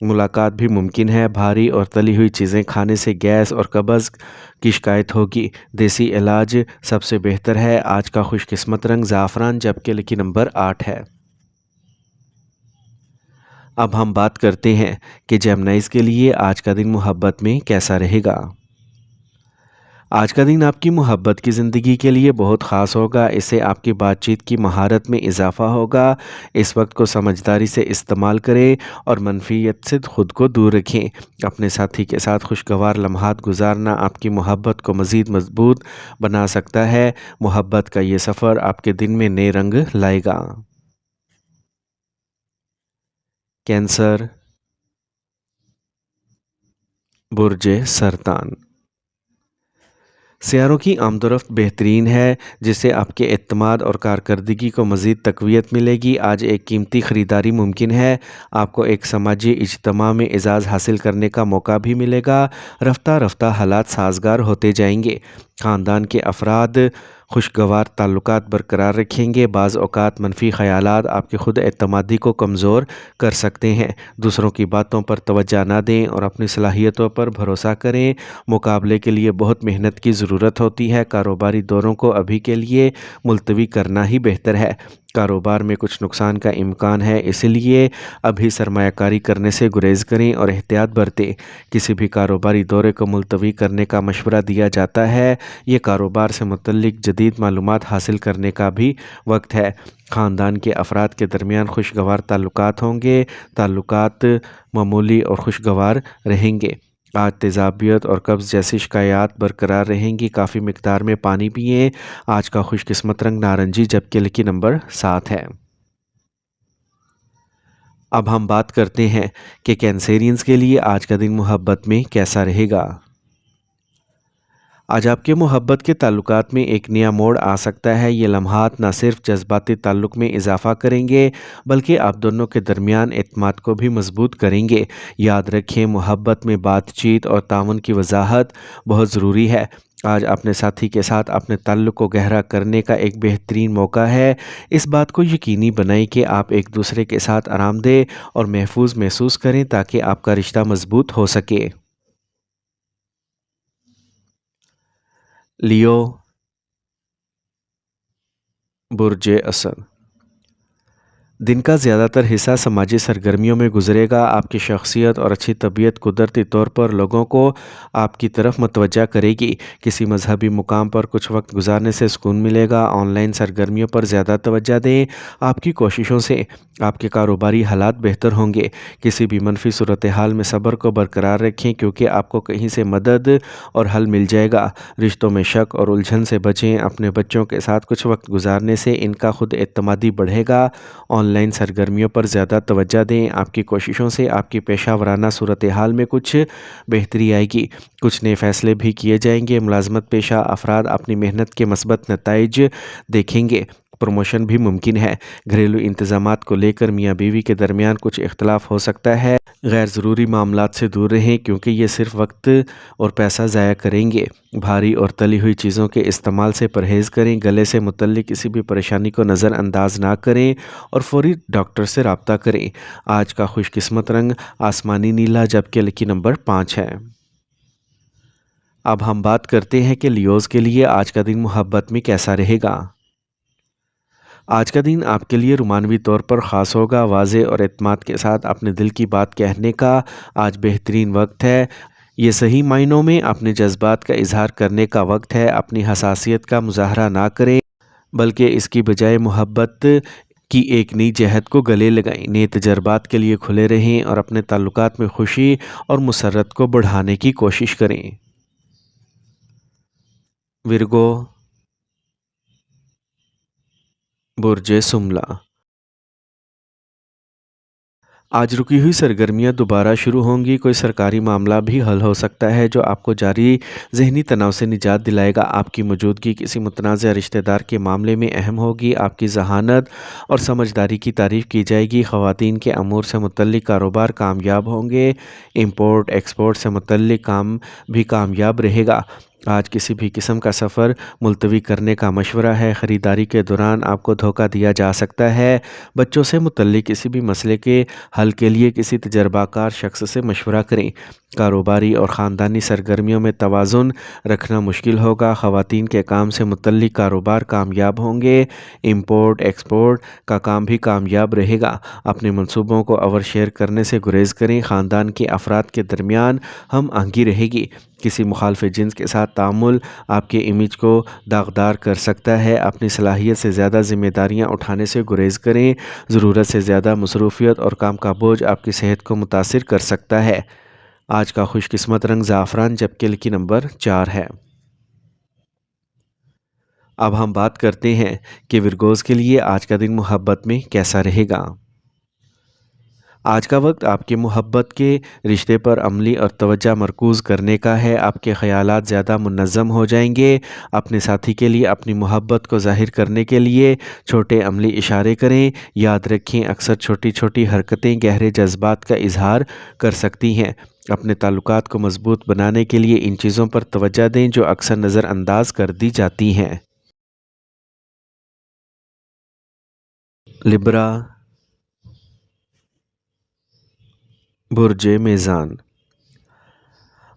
ملاقات بھی ممکن ہے۔ بھاری اور تلی ہوئی چیزیں کھانے سے گیس اور قبض کی شکایت ہوگی۔ دیسی علاج سب سے بہتر ہے۔ آج کا خوش قسمت رنگ زعفران، جبکہ لکی نمبر 8 ہے۔ اب ہم بات کرتے ہیں کہ جیمنائز کے لیے آج کا دن محبت میں کیسا رہے گا۔ آج کا دن آپ کی محبت کی زندگی کے لیے بہت خاص ہوگا۔ اس سے آپ کی بات چیت کی مہارت میں اضافہ ہوگا۔ اس وقت کو سمجھداری سے استعمال کریں اور منفیت سے خود کو دور رکھیں۔ اپنے ساتھی کے ساتھ خوشگوار لمحات گزارنا آپ کی محبت کو مزید مضبوط بنا سکتا ہے۔ محبت کا یہ سفر آپ کے دن میں نئے رنگ لائے گا۔ کینسر، برج سرطان۔ سیاروں کی آمد و رفت بہترین ہے، جس سے آپ کے اعتماد اور کارکردگی کو مزید تقویت ملے گی۔ آج ایک قیمتی خریداری ممکن ہے۔ آپ کو ایک سماجی اجتماع میں اعزاز حاصل کرنے کا موقع بھی ملے گا۔ رفتہ رفتہ حالات سازگار ہوتے جائیں گے۔ خاندان کے افراد خوشگوار تعلقات برقرار رکھیں گے۔ بعض اوقات منفی خیالات آپ کی خود اعتمادی کو کمزور کر سکتے ہیں۔ دوسروں کی باتوں پر توجہ نہ دیں اور اپنی صلاحیتوں پر بھروسہ کریں۔ مقابلے کے لیے بہت محنت کی ضرورت ہوتی ہے۔ کاروباری دوروں کو ابھی کے لیے ملتوی کرنا ہی بہتر ہے۔ کاروبار میں کچھ نقصان کا امکان ہے، اس لیے ابھی سرمایہ کاری کرنے سے گریز کریں اور احتیاط برتیں۔ کسی بھی کاروباری دورے کو ملتوی کرنے کا مشورہ دیا جاتا ہے۔ یہ کاروبار سے متعلق جدید معلومات حاصل کرنے کا بھی وقت ہے۔ خاندان کے افراد کے درمیان خوشگوار تعلقات ہوں گے۔ تعلقات معمولی اور خوشگوار رہیں گے۔ آج تیزابیت اور قبض جیسی شکایات برقرار رہیں گی۔ کافی مقدار میں پانی پئیں۔ آج کا خوش قسمت رنگ نارنجی، جبکہ لکی نمبر 7 ہے۔ اب ہم بات کرتے ہیں کہ کینسیرینز کے لیے آج کا دن محبت میں کیسا رہے گا۔ آج آپ کے محبت کے تعلقات میں ایک نیا موڑ آ سکتا ہے۔ یہ لمحات نہ صرف جذباتی تعلق میں اضافہ کریں گے، بلکہ آپ دونوں کے درمیان اعتماد کو بھی مضبوط کریں گے۔ یاد رکھیں، محبت میں بات چیت اور تعاون کی وضاحت بہت ضروری ہے۔ آج اپنے ساتھی کے ساتھ اپنے تعلق کو گہرا کرنے کا ایک بہترین موقع ہے۔ اس بات کو یقینی بنائیں کہ آپ ایک دوسرے کے ساتھ آرام دہ اور محفوظ محسوس کریں تاکہ آپ کا رشتہ مضبوط ہو سکے۔ لیو، برج اسد۔ دن کا زیادہ تر حصہ سماجی سرگرمیوں میں گزرے گا۔ آپ کی شخصیت اور اچھی طبیعت قدرتی طور پر لوگوں کو آپ کی طرف متوجہ کرے گی۔ کسی مذہبی مقام پر کچھ وقت گزارنے سے سکون ملے گا۔ آن لائن سرگرمیوں پر زیادہ توجہ دیں۔ آپ کی کوششوں سے آپ کے کاروباری حالات بہتر ہوں گے۔ کسی بھی منفی صورتحال میں صبر کو برقرار رکھیں، کیونکہ آپ کو کہیں سے مدد اور حل مل جائے گا۔ رشتوں میں شک اور الجھن سے بچیں۔ اپنے بچوں کے ساتھ کچھ وقت گزارنے سے ان کا خود اعتمادی بڑھے گا۔ آن لائن سرگرمیوں پر زیادہ توجہ دیں۔ آپ کی کوششوں سے آپ کی پیشہ ورانہ صورتحال میں کچھ بہتری آئے گی۔ کچھ نئے فیصلے بھی کیے جائیں گے۔ ملازمت پیشہ افراد اپنی محنت کے مثبت نتائج دیکھیں گے۔ پروموشن بھی ممکن ہے۔ گھریلو انتظامات کو لے کر میاں بیوی کے درمیان کچھ اختلاف ہو سکتا ہے۔ غیر ضروری معاملات سے دور رہیں، کیونکہ یہ صرف وقت اور پیسہ ضائع کریں گے۔ بھاری اور تلی ہوئی چیزوں کے استعمال سے پرہیز کریں۔ گلے سے متعلق کسی بھی پریشانی کو نظر انداز نہ کریں اور فوری ڈاکٹر سے رابطہ کریں۔ آج کا خوش قسمت رنگ آسمانی نیلا، جبکہ لکی نمبر 5 ہے۔ اب ہم بات کرتے ہیں کہ لیوز کے لیے آج کا دن محبت میں کیسا رہے گا۔ آج کا دن آپ کے لیے رومانوی طور پر خاص ہوگا۔ واضح اور اعتماد کے ساتھ اپنے دل کی بات کہنے کا آج بہترین وقت ہے۔ یہ صحیح معنوں میں اپنے جذبات کا اظہار کرنے کا وقت ہے۔ اپنی حساسیت کا مظاہرہ نہ کریں، بلکہ اس کی بجائے محبت کی ایک نئی جہت کو گلے لگائیں۔ نئے تجربات کے لیے کھلے رہیں اور اپنے تعلقات میں خوشی اور مسرت کو بڑھانے کی کوشش کریں۔ ورگو، برج سملا۔ آج رکی ہوئی سرگرمیاں دوبارہ شروع ہوں گی۔ کوئی سرکاری معاملہ بھی حل ہو سکتا ہے جو آپ کو جاری ذہنی تناؤ سے نجات دلائے گا۔ آپ کی موجودگی کسی متنازع رشتہ دار کے معاملے میں اہم ہوگی۔ آپ کی ذہانت اور سمجھداری کی تعریف کی جائے گی۔ خواتین کے امور سے متعلق کاروبار کامیاب ہوں گے۔ امپورٹ ایکسپورٹ سے متعلق کام بھی کامیاب رہے گا۔ آج کسی بھی قسم کا سفر ملتوی کرنے کا مشورہ ہے۔ خریداری کے دوران آپ کو دھوکہ دیا جا سکتا ہے۔ بچوں سے متعلق کسی بھی مسئلے کے حل کے لیے کسی تجربہ کار شخص سے مشورہ کریں۔ کاروباری اور خاندانی سرگرمیوں میں توازن رکھنا مشکل ہوگا۔ خواتین کے کام سے متعلق کاروبار کامیاب ہوں گے۔ امپورٹ ایکسپورٹ کا کام بھی کامیاب رہے گا۔ اپنے منصوبوں کو اوور شیئر کرنے سے گریز کریں۔ خاندان کے افراد کے درمیان ہم آہنگی رہے گی۔ کسی مخالف جنس کے ساتھ تعامل آپ کے امیج کو داغدار کر سکتا ہے۔ اپنی صلاحیت سے زیادہ ذمہ داریاں اٹھانے سے گریز کریں۔ ضرورت سے زیادہ مصروفیت اور کام کا بوجھ آپ کی صحت کو متاثر کر سکتا ہے۔ آج کا خوش قسمت رنگ زعفران جبکہ لکی نمبر 4 ہے۔ اب ہم بات کرتے ہیں کہ ورگوز کے لیے آج کا دن محبت میں کیسا رہے گا۔ آج کا وقت آپ کے محبت کے رشتے پر عملی اور توجہ مرکوز کرنے کا ہے۔ آپ کے خیالات زیادہ منظم ہو جائیں گے۔ اپنے ساتھی کے لیے اپنی محبت کو ظاہر کرنے کے لیے چھوٹے عملی اشارے کریں۔ یاد رکھیں اکثر چھوٹی چھوٹی حرکتیں گہرے جذبات کا اظہار کر سکتی ہیں۔ اپنے تعلقات کو مضبوط بنانے کے لیے ان چیزوں پر توجہ دیں جو اکثر نظر انداز کر دی جاتی ہیں۔ لبرا، برج میزان۔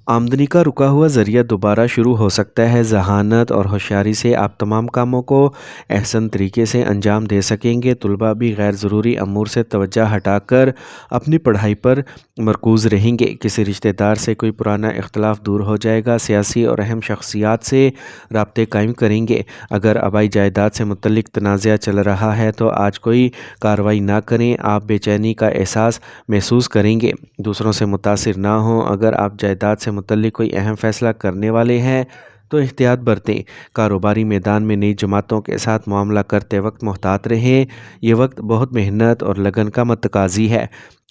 آمدنی کا رکا ہوا ذریعہ دوبارہ شروع ہو سکتا ہے۔ ذہانت اور ہوشیاری سے آپ تمام کاموں کو احسن طریقے سے انجام دے سکیں گے۔ طلباء بھی غیر ضروری امور سے توجہ ہٹا کر اپنی پڑھائی پر مرکوز رہیں گے۔ کسی رشتہ دار سے کوئی پرانا اختلاف دور ہو جائے گا۔ سیاسی اور اہم شخصیات سے رابطے قائم کریں گے۔ اگر آبائی جائیداد سے متعلق تنازعہ چل رہا ہے تو آج کوئی کارروائی نہ کریں۔ آپ بے چینی کا احساس محسوس کریں گے۔ دوسروں سے متاثر نہ ہوں۔ اگر آپ جائیداد سے متعلق کوئی اہم فیصلہ کرنے والے ہیں تو احتیاط برتیں۔ کاروباری میدان میں نئی جماعتوں کے ساتھ معاملہ کرتے وقت محتاط رہیں۔ یہ وقت بہت محنت اور لگن کا متقاضی ہے۔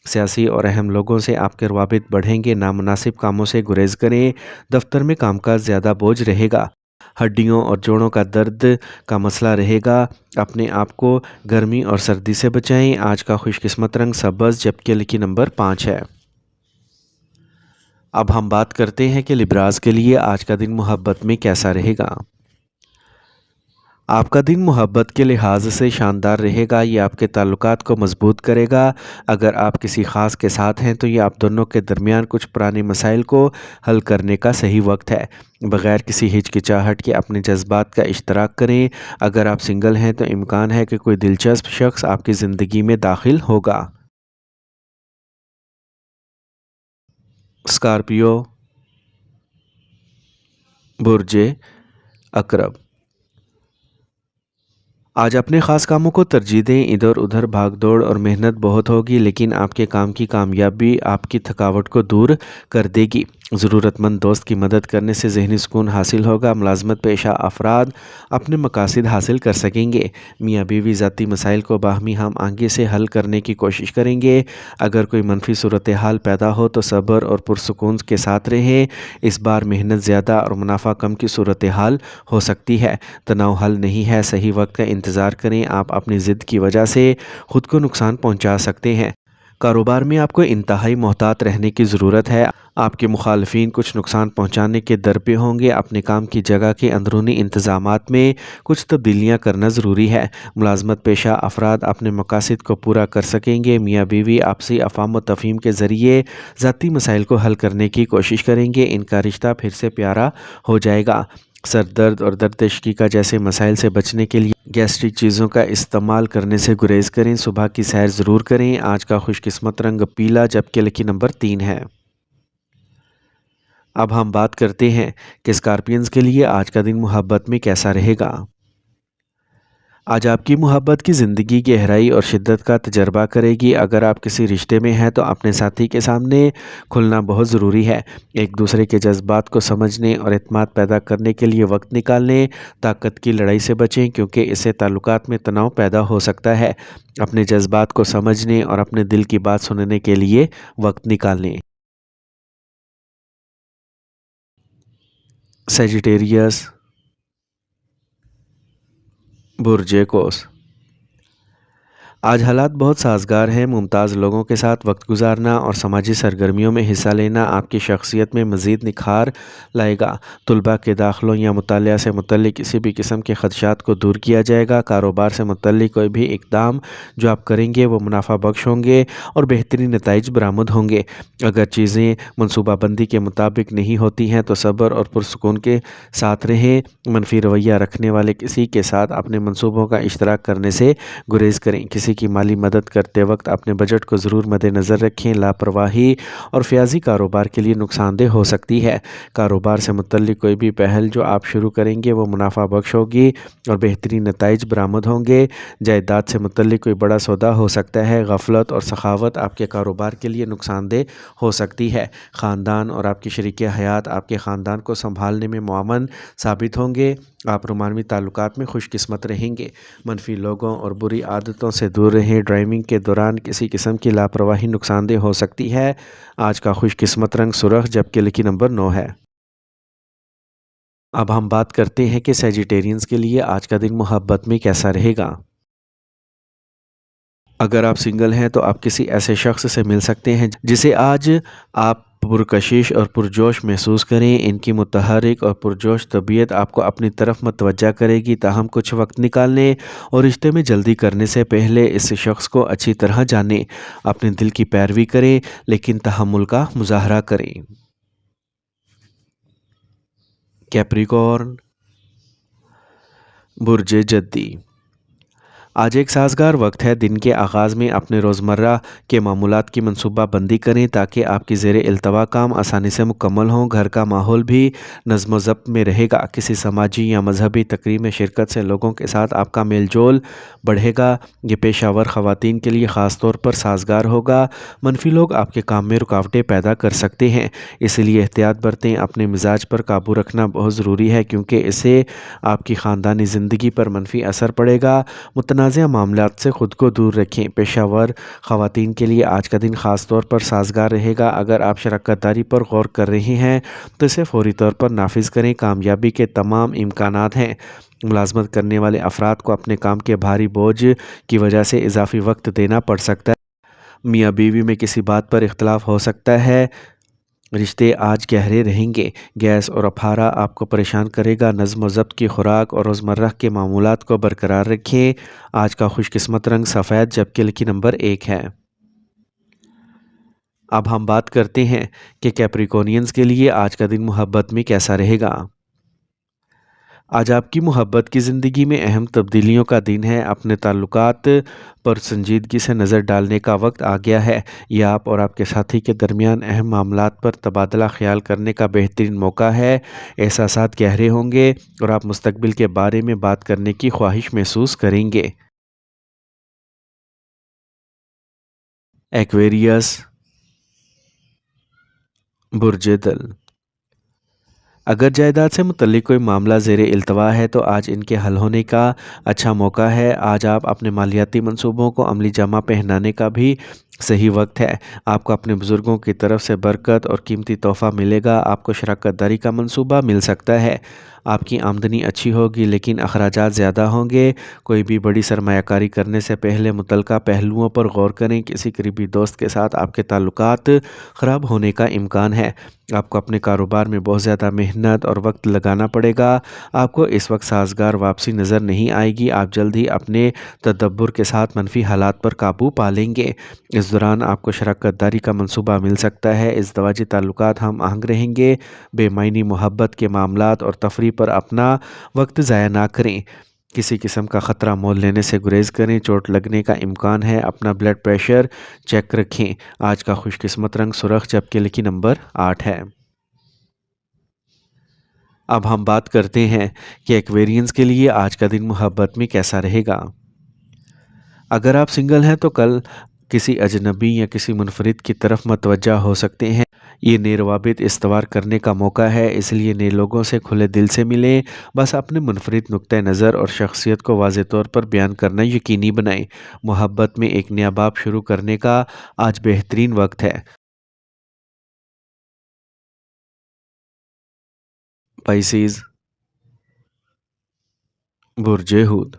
سیاسی اور اہم لوگوں سے آپ کے روابط بڑھیں گے۔ نامناسب کاموں سے گریز کریں۔ دفتر میں کام کاج زیادہ بوجھ رہے گا۔ ہڈیوں اور جوڑوں کا درد کا مسئلہ رہے گا۔ اپنے آپ کو گرمی اور سردی سے بچائیں۔ آج کا خوش قسمت رنگ سبز جبکہ لکی نمبر 5 ہے۔ اب ہم بات کرتے ہیں کہ لبراز کے لیے آج کا دن محبت میں کیسا رہے گا۔ آپ کا دن محبت کے لحاظ سے شاندار رہے گا۔ یہ آپ کے تعلقات کو مضبوط کرے گا۔ اگر آپ کسی خاص کے ساتھ ہیں تو یہ آپ دونوں کے درمیان کچھ پرانے مسائل کو حل کرنے کا صحیح وقت ہے۔ بغیر کسی ہچکچاہٹ کے اپنے جذبات کا اشتراک کریں۔ اگر آپ سنگل ہیں تو امکان ہے کہ کوئی دلچسپ شخص آپ کی زندگی میں داخل ہوگا۔ اسکارپیو، برج عقرب۔ آج اپنے خاص کاموں کو ترجیح دیں۔ ادھر ادھر بھاگ دوڑ اور محنت بہت ہوگی لیکن آپ کے کام کی کامیابی آپ کی تھکاوٹ کو دور کر دے گی۔ ضرورت مند دوست کی مدد کرنے سے ذہنی سکون حاصل ہوگا۔ ملازمت پیشہ افراد اپنے مقاصد حاصل کر سکیں گے۔ میاں بیوی ذاتی مسائل کو باہمی ہم آہنگی سے حل کرنے کی کوشش کریں گے۔ اگر کوئی منفی صورتحال پیدا ہو تو صبر اور پرسکون کے ساتھ رہیں۔ اس بار محنت زیادہ اور منافع کم کی صورتحال ہو سکتی ہے۔ تناؤ حل نہیں ہے۔ صحیح وقت کا انتظار کریں۔ آپ اپنی ضد کی وجہ سے خود کو نقصان پہنچا سکتے ہیں۔ کاروبار میں آپ کو انتہائی محتاط رہنے کی ضرورت ہے۔ آپ کے مخالفین کچھ نقصان پہنچانے کے در پہ ہوں گے۔ اپنے کام کی جگہ کے اندرونی انتظامات میں کچھ تبدیلیاں کرنا ضروری ہے۔ ملازمت پیشہ افراد اپنے مقاصد کو پورا کر سکیں گے۔ میاں بیوی آپسی افہام و تفہیم کے ذریعے ذاتی مسائل کو حل کرنے کی کوشش کریں گے۔ ان کا رشتہ پھر سے پیارا ہو جائے گا۔ سر درد اور درد شقیقہ جیسے مسائل سے بچنے کے لیے گیسٹرک چیزوں کا استعمال کرنے سے گریز کریں۔ صبح کی سیر ضرور کریں۔ آج کا خوش قسمت رنگ پیلا جبکہ لکی نمبر 3 ہے۔ اب ہم بات کرتے ہیں کہ اسکارپینز کے لیے آج کا دن محبت میں کیسا رہے گا۔ آج آپ کی محبت کی زندگی گہرائی اور شدت کا تجربہ کرے گی۔ اگر آپ کسی رشتے میں ہیں تو اپنے ساتھی کے سامنے کھلنا بہت ضروری ہے۔ ایک دوسرے کے جذبات کو سمجھنے اور اعتماد پیدا کرنے کے لیے وقت نکالیں۔ طاقت کی لڑائی سے بچیں کیونکہ اس سے تعلقات میں تناؤ پیدا ہو سکتا ہے۔ اپنے جذبات کو سمجھنے اور اپنے دل کی بات سننے کے لیے وقت نکالیں۔ سیجیٹیریس، برج قوس۔ آج حالات بہت سازگار ہیں۔ ممتاز لوگوں کے ساتھ وقت گزارنا اور سماجی سرگرمیوں میں حصہ لینا آپ کی شخصیت میں مزید نکھار لائے گا۔ طلباء کے داخلوں یا مطالعہ سے متعلق کسی بھی قسم کے خدشات کو دور کیا جائے گا۔ کاروبار سے متعلق کوئی بھی اقدام جو آپ کریں گے وہ منافع بخش ہوں گے اور بہترین نتائج برآمد ہوں گے۔ اگر چیزیں منصوبہ بندی کے مطابق نہیں ہوتی ہیں تو صبر اور پرسکون کے ساتھ رہیں۔ منفی رویہ رکھنے والے کسی کے ساتھ اپنے منصوبوں کا اشتراک کرنے سے گریز کریں۔ کسی کی مالی مدد کرتے وقت اپنے بجٹ کو ضرور مد نظر رکھیں۔ لاپرواہی اور فیاضی کاروبار کے لیے نقصان دہ ہو سکتی ہے۔ کاروبار سے متعلق کوئی بھی پہل جو آپ شروع کریں گے وہ منافع بخش ہوگی اور بہترین نتائج برآمد ہوں گے۔ جائیداد سے متعلق کوئی بڑا سودا ہو سکتا ہے۔ غفلت اور سخاوت آپ کے کاروبار کے لیے نقصان دہ ہو سکتی ہے۔ خاندان اور آپ کے شریک حیات آپ کے خاندان کو سنبھالنے میں معاون ثابت ہوں گے۔ آپ رومانوی تعلقات میں خوش قسمت رہیں گے۔ منفی لوگوں اور بری عادتوں سے دور رہیں۔ ڈرائیونگ کے دوران کسی قسم کی لاپرواہی نقصان دہ ہو سکتی ہے۔ آج کا خوش قسمت رنگ سرخ جبکہ لکی نمبر 9 ہے۔ اب ہم بات کرتے ہیں کہ سیجیٹیرینز کے لیے آج کا دن محبت میں کیسا رہے گا۔ اگر آپ سنگل ہیں تو آپ کسی ایسے شخص سے مل سکتے ہیں جسے آج آپ پرکشش اور پرجوش محسوس کریں۔ ان کی متحرک اور پرجوش طبیعت آپ کو اپنی طرف متوجہ کرے گی، تاہم کچھ وقت نکالنے اور رشتے میں جلدی کرنے سے پہلے اس شخص کو اچھی طرح جانیں۔ اپنے دل کی پیروی کریں لیکن تحمل کا مظاہرہ کریں۔ کیپریکارن، برج جدی۔ آج ایک سازگار وقت ہے۔ دن کے آغاز میں اپنے روزمرہ کے معمولات کی منصوبہ بندی کریں تاکہ آپ کی زیر التوا کام آسانی سے مکمل ہوں۔ گھر کا ماحول بھی نظم و ضبط میں رہے گا۔ کسی سماجی یا مذہبی تقریب میں شرکت سے لوگوں کے ساتھ آپ کا میل جول بڑھے گا۔ یہ پیشہ ور خواتین کے لیے خاص طور پر سازگار ہوگا۔ منفی لوگ آپ کے کام میں رکاوٹیں پیدا کر سکتے ہیں، اس لیے احتیاط برتیں۔ اپنے مزاج پر قابو رکھنا بہت ضروری ہے کیونکہ اسے آپ کی خاندانی زندگی پر منفی اثر پڑے گا۔ متنازع معاملات سے خود کو دور رکھیں۔ پیشہ ور خواتین کے لیے آج کا دن خاص طور پر سازگار رہے گا۔ اگر آپ شراکت داری پر غور کر رہے ہیں تو اسے فوری طور پر نافذ کریں۔ کامیابی کے تمام امکانات ہیں۔ ملازمت کرنے والے افراد کو اپنے کام کے بھاری بوجھ کی وجہ سے اضافی وقت دینا پڑ سکتا ہے۔ میاں بیوی میں کسی بات پر اختلاف ہو سکتا ہے۔ رشتے آج گہرے رہیں گے۔ گیس اور اپارہ آپ کو پریشان کرے گا۔ نظم و ضبط کی خوراک اور روزمرہ کے معمولات کو برقرار رکھیں۔ آج کا خوش قسمت رنگ سفید جبکہ لکی نمبر 1 ہے۔ اب ہم بات کرتے ہیں کہ کیپریکونینز کے لیے آج کا دن محبت میں کیسا رہے گا۔ آج آپ کی محبت کی زندگی میں اہم تبدیلیوں کا دن ہے۔ اپنے تعلقات پر سنجیدگی سے نظر ڈالنے کا وقت آ گیا ہے۔ یہ آپ اور آپ کے ساتھی کے درمیان اہم معاملات پر تبادلہ خیال کرنے کا بہترین موقع ہے۔ احساسات گہرے ہوں گے اور آپ مستقبل کے بارے میں بات کرنے کی خواہش محسوس کریں گے۔ ایکویریس، برج دل۔ اگر جائیداد سے متعلق کوئی معاملہ زیر التوا ہے تو آج ان کے حل ہونے کا اچھا موقع ہے۔ آج آپ اپنے مالیاتی منصوبوں کو عملی جامہ پہنانے کا بھی صحیح وقت ہے۔ آپ کو اپنے بزرگوں کی طرف سے برکت اور قیمتی تحفہ ملے گا۔ آپ کو شراکت داری کا منصوبہ مل سکتا ہے۔ آپ کی آمدنی اچھی ہوگی لیکن اخراجات زیادہ ہوں گے۔ کوئی بھی بڑی سرمایہ کاری کرنے سے پہلے متعلقہ پہلوؤں پر غور کریں۔ کسی قریبی دوست کے ساتھ آپ کے تعلقات خراب ہونے کا امکان ہے۔ آپ کو اپنے کاروبار میں بہت زیادہ محنت اور وقت لگانا پڑے گا۔ آپ کو اس وقت سازگار واپسی نظر نہیں آئے گی۔ آپ جلد ہی اپنے تدبر کے ساتھ منفی حالات پر قابو پا لیں گے۔ اس دوران آپ کو شراکت داری کا منصوبہ مل سکتا ہے۔ ازدواجی تعلقات ہم آہنگ رہیں گے۔ بے معنی محبت کے معاملات اور تفریح پر اپنا وقت ضائع نہ کریں۔ کسی قسم کا خطرہ مول لینے سے گریز کریں۔ چوٹ لگنے کا امکان ہے۔ اپنا بلڈ پریشر چیک رکھیں۔ آج کا خوش قسمت رنگ سرخ جبکہ لکی نمبر 8 ہے۔ اب ہم بات کرتے ہیں کہ ایکویرینز کے لیے آج کا دن محبت میں کیسا رہے گا۔ اگر آپ سنگل ہیں تو کل کسی اجنبی یا کسی منفرد کی طرف متوجہ ہو سکتے ہیں۔ یہ نئے روابط استوار کرنے کا موقع ہے، اس لیے نئے لوگوں سے کھلے دل سے ملیں۔ بس اپنے منفرد نقطہ نظر اور شخصیت کو واضح طور پر بیان کرنا یقینی بنائیں۔ محبت میں ایک نیا باب شروع کرنے کا آج بہترین وقت ہے۔ پائسیز، برج ہود۔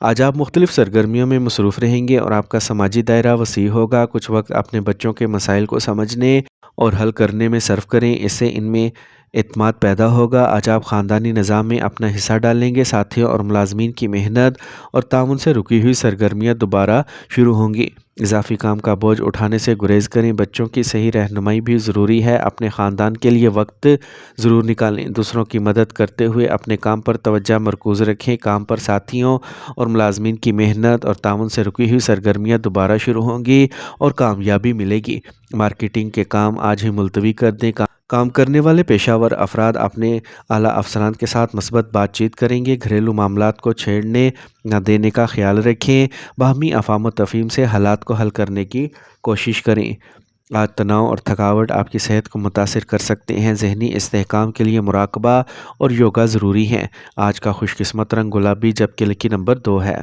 آج آپ مختلف سرگرمیوں میں مصروف رہیں گے اور آپ کا سماجی دائرہ وسیع ہوگا۔ کچھ وقت اپنے بچوں کے مسائل کو سمجھنے اور حل کرنے میں صرف کریں، اس سے ان میں اعتماد پیدا ہوگا۔ آج آپ خاندانی نظام میں اپنا حصہ ڈالیں گے، ساتھیوں اور ملازمین کی محنت اور تعاون سے رکی ہوئی سرگرمیاں دوبارہ شروع ہوں گی۔ اضافی کام کا بوجھ اٹھانے سے گریز کریں، بچوں کی صحیح رہنمائی بھی ضروری ہے۔ اپنے خاندان کے لیے وقت ضرور نکالیں، دوسروں کی مدد کرتے ہوئے اپنے کام پر توجہ مرکوز رکھیں۔ کام پر ساتھیوں اور ملازمین کی محنت اور تعاون سے رکی ہوئی سرگرمیاں دوبارہ شروع ہوں گی اور کامیابی ملے گی۔ مارکیٹنگ کے کام آج ہی ملتوی کر دیں۔ کام کرنے والے پیشہ ور افراد اپنے اعلیٰ افسران کے ساتھ مثبت بات چیت کریں گے۔ گھریلو معاملات کو چھیڑنے نہ دینے کا خیال رکھیں، باہمی افہام و تفہیم سے حالات کو حل کرنے کی کوشش کریں۔ آج تناؤ اور تھکاوٹ آپ کی صحت کو متاثر کر سکتے ہیں، ذہنی استحکام کے لیے مراقبہ اور یوگا ضروری ہے۔ آج کا خوش قسمت رنگ گلابی جبکہ لکی نمبر 2 ہے۔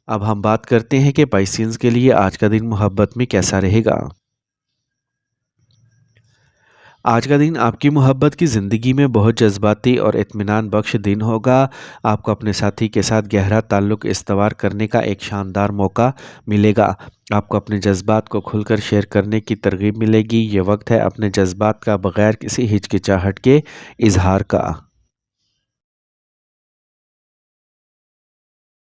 اب ہم بات کرتے ہیں کہ پائسینز کے لیے آج کا دن محبت میں کیسا رہے گا۔ آج کا دن آپ کی محبت کی زندگی میں بہت جذباتی اور اطمینان بخش دن ہوگا۔ آپ کو اپنے ساتھی کے ساتھ گہرا تعلق استوار کرنے کا ایک شاندار موقع ملے گا۔ آپ کو اپنے جذبات کو کھل کر شیئر کرنے کی ترغیب ملے گی۔ یہ وقت ہے اپنے جذبات کا بغیر کسی ہچکچاہٹ کے اظہار کا۔